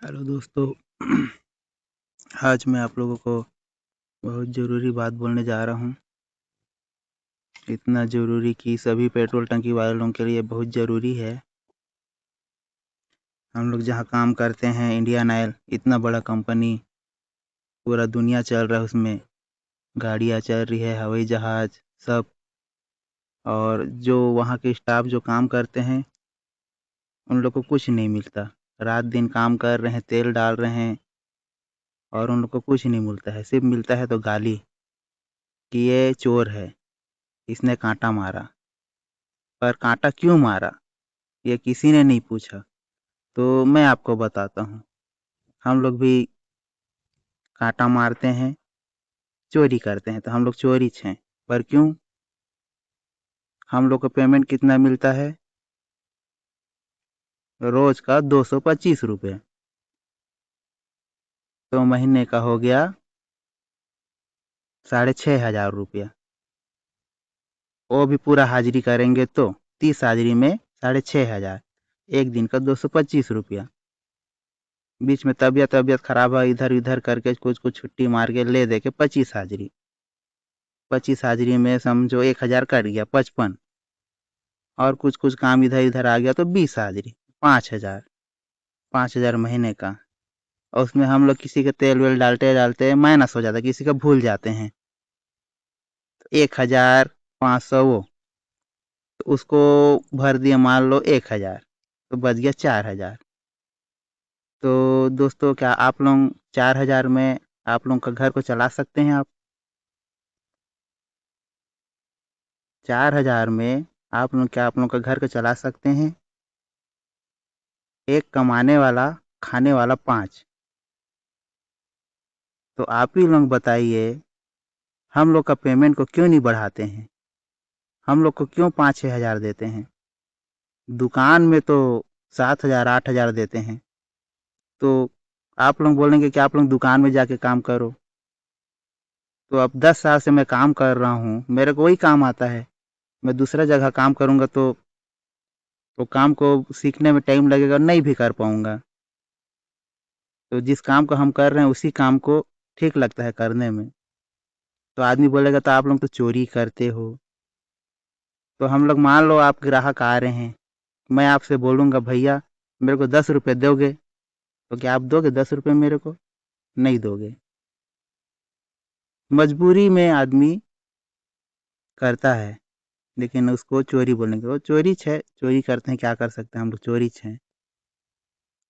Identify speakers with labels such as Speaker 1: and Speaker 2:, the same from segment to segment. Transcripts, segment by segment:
Speaker 1: Hello दोस्तों। आज मैं आप लोगों को बहुत ज़रूरी बात बोलने जा रहा हूँ। इतना ज़रूरी कि सभी पेट्रोल टंकी वालों के लिए बहुत ज़रूरी है। हम लोग जहाँ काम करते हैं इंडियन ऑयल, इतना बड़ा कंपनी, पूरा दुनिया चल रहा है उसमें, गाड़ियाँ चल रही है, हवाई जहाज़ सब। और जो वहाँ के स्टाफ जो काम करते हैं उन लोग को कुछ नहीं मिलता। रात दिन काम कर रहे हैं, तेल डाल रहे हैं और उन लोग को कुछ नहीं मिलता है। सिर्फ मिलता है तो गाली कि ये चोर है, इसने कांटा मारा। पर कांटा क्यों मारा ये किसी ने नहीं पूछा। तो मैं आपको बताता हूँ। हम लोग भी कांटा मारते हैं, चोरी करते हैं, तो हम लोग चोरी हैं। पर क्यों? हम लोग को पेमेंट कितना मिलता है? रोज का 225 रुपये। तो महीने का हो गया 6,500 रुपया। वो भी पूरा हाजिरी करेंगे तो 30 हाजिरी में 6,500। एक दिन का 225 रुपया। बीच में तबीयत खराब है, इधर उधर करके कुछ कुछ छुट्टी मार के ले दे के 25 हाजिरी। 25 हाजिरी में समझो 1,000 कट गया, 55। और कुछ कुछ काम इधर इधर आ गया तो 20 हाजिरी, 5,000। 5,000 महीने का। और उसमें हम लोग किसी के तेल वेल डालते डालते माइनस हो जाता है, किसी का भूल जाते हैं। तो 1,500 वो, तो उसको भर दिया मान लो 1,000, तो बच गया 4,000। तो दोस्तों, क्या आप लोग 4,000 में आप लोग का घर को चला सकते हैं? आप 4,000 में आप लोग क्या आप लोग का घर को चला सकते हैं? एक कमाने वाला, खाने वाला 5। तो आप ही लोग बताइए, हम लोग का पेमेंट को क्यों नहीं बढ़ाते हैं? हम लोग को क्यों 5-6 हज़ार देते हैं? दुकान में तो 7,000 8,000 देते हैं। तो आप लोग बोलेंगे कि आप लोग दुकान में जाके काम करो। तो अब 10 साल से मैं काम कर रहा हूँ, मेरे को वही काम आता है। मैं दूसरा जगह काम करूँगा तो वो काम को सीखने में टाइम लगेगा, नहीं भी कर पाऊँगा। तो जिस काम को हम कर रहे हैं उसी काम को ठीक लगता है करने में। तो आदमी बोलेगा तो आप लोग तो चोरी करते हो। तो हम लोग मान लो आप ग्राहक आ रहे हैं, मैं आपसे बोलूँगा भैया मेरे को 10 रुपये दोगे? तो क्या आप दोगे 10 रुपये मेरे को? नहीं दोगे। मजबूरी में आदमी करता है, लेकिन उसको चोरी बोलेंगे, वो चोरी है, चोरी करते हैं, क्या कर सकते हैं, हम लोग चोरी हैं।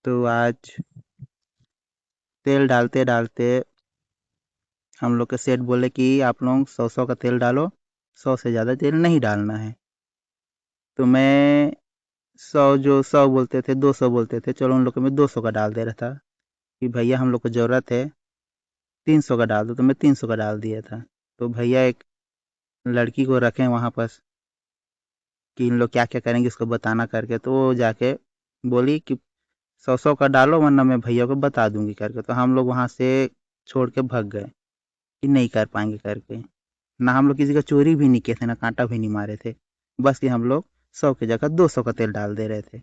Speaker 1: तो आज तेल डालते डालते हम लोग के सेठ बोले कि आप लोग 100 का तेल डालो, 100 से ज़्यादा तेल नहीं डालना है। तो मैं 100 बोलते थे, 200 बोलते थे, चलो उन लोग को मैं 200 का डाल दे रहा था कि भैया हम लोग को ज़रूरत है, 300 का डाल दो। तो मैं 300 का डाल दिया था। तो भैया एक लड़की को रखें वहाँ पर कि इन लोग क्या क्या करेंगे उसको बताना करके, तो वो जाके बोली कि 100 का डालो वरना मैं भैया को बता दूंगी करके। तो हम लोग वहाँ से छोड़ के भाग गए कि नहीं कर पाएंगे करके। ना हम लोग किसी का चोरी भी नहीं किए थे, ना कांटा भी नहीं मारे थे, बस कि हम लोग 100 की जगह 200 का तेल डाल दे रहे थे।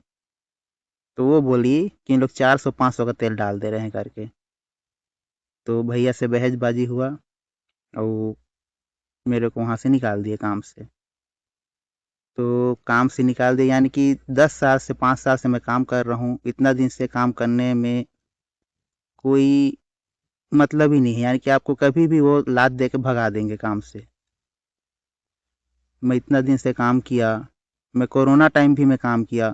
Speaker 1: तो वो बोली कि इन लोग 400-500 का तेल डाल दे रहे हैं करके। तो भैया से बहसबाजी हुआ और मेरे को वहाँ से निकाल दिए काम से। तो काम से निकाल दिए यानी कि 10 साल से 5 साल से मैं काम कर रहा हूँ, इतना दिन से काम करने में कोई मतलब ही नहीं है, यानी कि आपको कभी भी वो लात दे के भगा देंगे काम से। मैं इतना दिन से काम किया, मैं कोरोना टाइम भी मैं काम किया।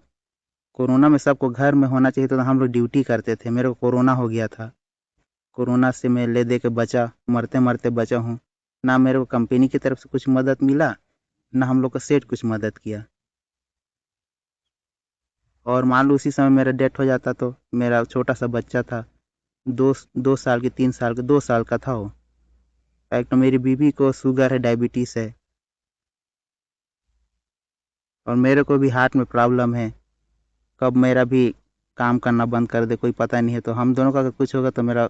Speaker 1: कोरोना में सबको घर में होना चाहिए, तो हम लोग ड्यूटी करते थे। मेरे को कोरोना हो गया था, कोरोना से मैं ले दे के बचा, मरते मरते बचा हूँ। ना मेरे को कंपनी की तरफ से कुछ मदद मिला, ना हम लोग का सेठ कुछ मदद किया। और मान लो उसी समय मेरा डेथ हो जाता तो मेरा छोटा सा बच्चा था, 2 साल की 3 साल का, 2 साल का था वो। एक तो मेरी बीवी को शुगर है, डायबिटीज़ है, और मेरे को भी हार्ट में प्रॉब्लम है। कब मेरा भी काम करना बंद कर दे कोई पता नहीं है। तो हम दोनों का अगर कुछ होगा तो मेरा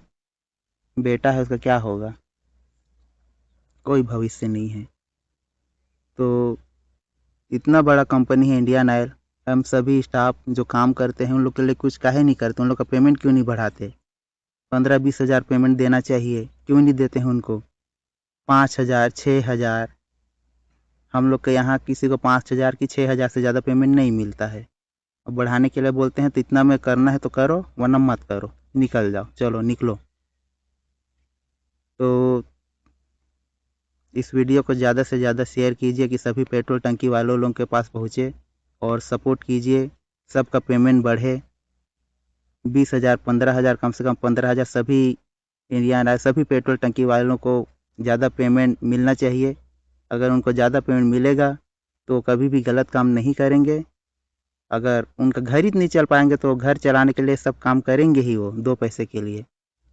Speaker 1: बेटा है उसका क्या होगा? कोई भविष्य नहीं है। तो इतना बड़ा कंपनी है इंडियन ऑयल, हम सभी स्टाफ जो काम करते हैं उन लोग के लिए कुछ काहे नहीं करते, उन लोग का पेमेंट क्यों नहीं बढ़ाते? 15-20 हज़ार पेमेंट देना चाहिए, क्यों नहीं देते हैं उनको? 5,000 6,000, हम लोग के यहाँ किसी को 5,000 की 6,000 से ज़्यादा पेमेंट नहीं मिलता है। अब बढ़ाने के लिए बोलते हैं तो इतना में करना है तो करो, वरना मत करो, निकल जाओ, चलो निकलो। तो इस वीडियो को ज़्यादा से ज़्यादा शेयर कीजिए कि सभी पेट्रोल टंकी वालों लोगों के पास पहुँचे, और सपोर्ट कीजिए, सबका पेमेंट बढ़े। 20,000 15,000, कम से कम 15,000 सभी इंडियन सभी पेट्रोल टंकी वालों को ज़्यादा पेमेंट मिलना चाहिए। अगर उनको ज़्यादा पेमेंट मिलेगा तो कभी भी गलत काम नहीं करेंगे। अगर उनका घर ही नहीं चल पाएंगे तो घर चलाने के लिए सब काम करेंगे ही, वो 2 पैसे के लिए।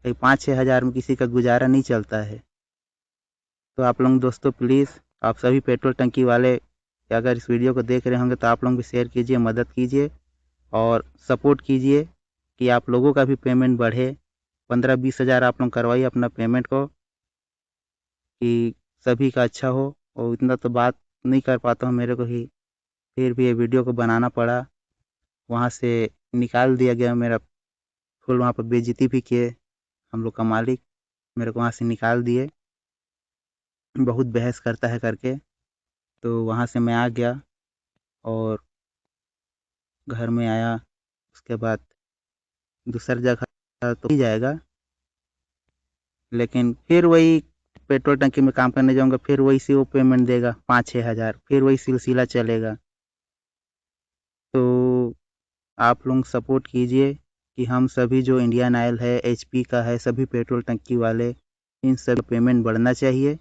Speaker 1: कहीं 5-6 हज़ार में किसी का गुजारा नहीं चलता है। तो आप लोग दोस्तों प्लीज़, आप सभी पेट्रोल टंकी वाले अगर इस वीडियो को देख रहे होंगे तो आप लोग भी शेयर कीजिए, मदद कीजिए और सपोर्ट कीजिए कि आप लोगों का भी पेमेंट बढ़े। 15-20 हज़ार आप लोग करवाइए अपना पेमेंट को, कि सभी का अच्छा हो। और इतना तो बात नहीं कर पाता हूँ मेरे को ही, फिर भी ये वीडियो को बनाना पड़ा। वहाँ से निकाल दिया गया मेरा, फुल वहाँ पर बेइज्जती भी किए हम लोग का मालिक, मेरे को वहाँ से निकाल दिए, बहुत बहस करता है करके। तो वहाँ से मैं आ गया और घर में आया। उसके बाद दूसरी जगह तो ही जाएगा, लेकिन फिर वही पेट्रोल टंकी में काम करने जाऊँगा, फिर वही से वो पेमेंट देगा 5-6 हज़ार, फिर वही सिलसिला चलेगा। तो आप लोग सपोर्ट कीजिए कि हम सभी जो इंडियन ऑयल है, एचपी का है, सभी पेट्रोल टंकी वाले, इन सब पेमेंट बढ़ना चाहिए।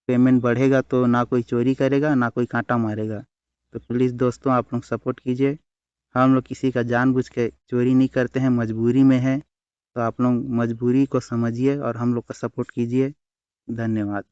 Speaker 1: पेमेंट बढ़ेगा तो ना कोई चोरी करेगा, ना कोई कांटा मारेगा। तो प्लीज़ दोस्तों आप लोग सपोर्ट कीजिए। हम लोग किसी का जानबूझ के चोरी नहीं करते हैं, मजबूरी में है। तो आप लोग मजबूरी को समझिए और हम लोग का सपोर्ट कीजिए। धन्यवाद।